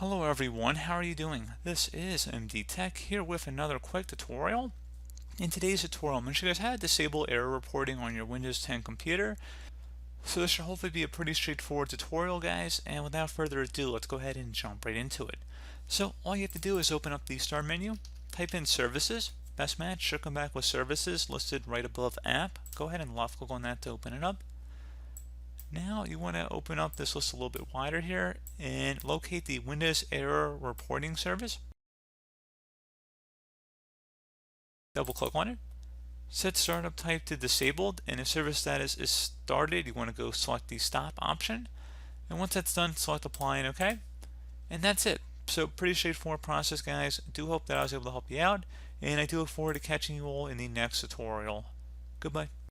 Hello everyone, how are you doing? This is MD Tech here with another quick tutorial. In today's tutorial, I'm going to show you guys how to disable error reporting on your Windows 10 computer. So this should hopefully be a pretty straightforward tutorial, guys, and without further ado, let's go ahead and jump right into it. So all you have to do is open up the Start menu, type in Services. Best match should come back with Services listed right above App. Go ahead and left click on that to open it up. Now you want to open up this list a little bit wider here and locate the Windows Error Reporting Service. Double click on it. Set startup type to disabled, and if service status is started, you want to go select the stop option. And once that's done, select apply and OK. And that's it. So pretty straightforward process, guys. I do hope that I was able to help you out, and I do look forward to catching you all in the next tutorial. Goodbye.